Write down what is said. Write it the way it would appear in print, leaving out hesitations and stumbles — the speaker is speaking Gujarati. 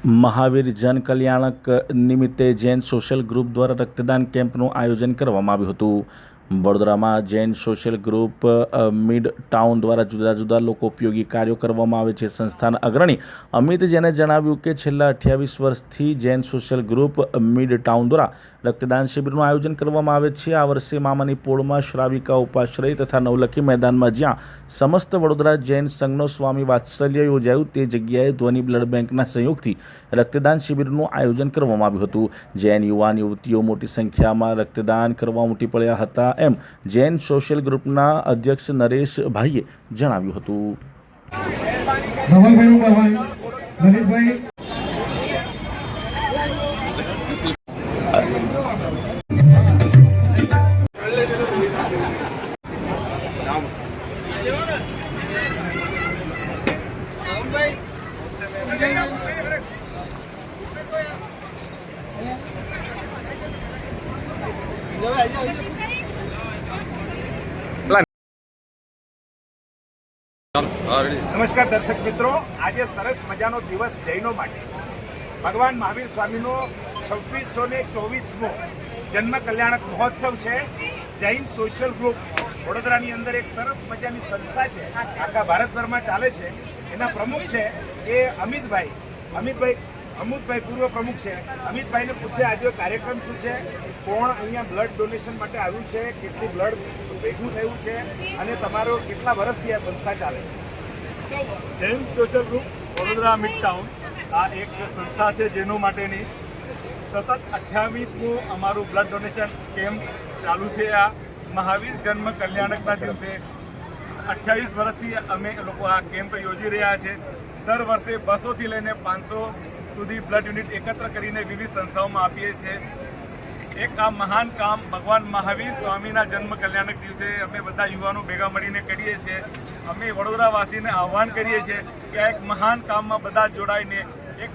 મહાવીર જન કલ્યાણક નિમિત્તે જૈન સોશિયલ ગ્રુપ દ્વારા રક્તદાન કેમ્પનું આયોજન કરવામાં આવ્યું હતું. વડોદરામાં Jain social group mid town દ્વારા જુદા જુદા લોકો ઉપયોગી કાર્યો કરવામાં આવે છે. સંસ્થાના અગ્રણી અમિત જૈને જણાવ્યું કે છેલ્લા 28 વર્ષથી Jain social group mid town દ્વારા રક્તદાન શિબિરનું આયોજન કરવામાં આવે છે. આ વર્ષે મામાની પોળમાં શ્રાવિકા ઉપાશ્રય તથા નવલખી મેદાનમાં જ્યાં સમસ્ત વડોદરા જૈન સંઘનો સ્વામી વાત્સલ્ય યોજાયું તે જગ્યાએ ધ્વનિ બ્લડ બેંકના સહયોગથી રક્તદાન શિબિરનું આયોજન કરવામાં આવ્યું હતું. જૈન યુવાન યુવતીઓ મોટી સંખ્યામાં રક્તદાન કરવા ઉમટી પડ્યા હતા એમ જૈન સોશિયલ ગ્રુપના અધ્યક્ષ નરેશભાઈએ જણાવ્યું હતું. નમસ્કાર દર્શક મિત્રો, આજે સરસ મજાનો દિવસ જૈનો માટે ભગવાન મહાવીર સ્વામીનો 2624મો જન્મ કલ્યાણક મહોત્સવ છે. જૈન સોશિયલ ગ્રુપ વડોદરાની અંદર એક સરસ મજાની સંસ્થા છે, આખા ભારતભરમાં ચાલે છે. એના પ્રમુખ છે એ અમુદભાઈ પૂર્વ પ્રમુખ છે. અમિતભાઈને પૂછે આજે કાર્યક્રમ શું છે, કોણ અહીંયા બ્લડ ડોનેશન માટે આવ્યું છે, કેટલી બ્લડ ભેગું થયું છે અને તમારો કેટલા વર્ષથી આ સંસ્થા ચાલે છે? Jain social group Vadodara mid town આ એક સંસ્થા છે જેનો માટેની સતત 28મું અમારું બ્લડ ડોનેશન કેમ્પ ચાલુ છે. આ મહાવીર જન્મ કલ્યાણકના દિવસે 28 વર્ષથી અમે લોકો આ કેમ્પ યોજી રહ્યા છે. દર વર્ષે 200થી લઈને 500 સુધી બ્લડ યુનિટ એકત્ર કરીને વિવિધ સંસ્થાઓમાં આપીએ છીએ. એક આ મહાન કામ ભગવાન મહાવીર સ્વામીના જન્મ કલ્યાણક દિવસે અમે બધા યુવાનો ભેગા મળીને કરીએ છીએ. અમે વડોદરાવાસીને આહ્વાન કરીએ છીએ કે એક મહાન કામમાં બધા જોડાઈને એક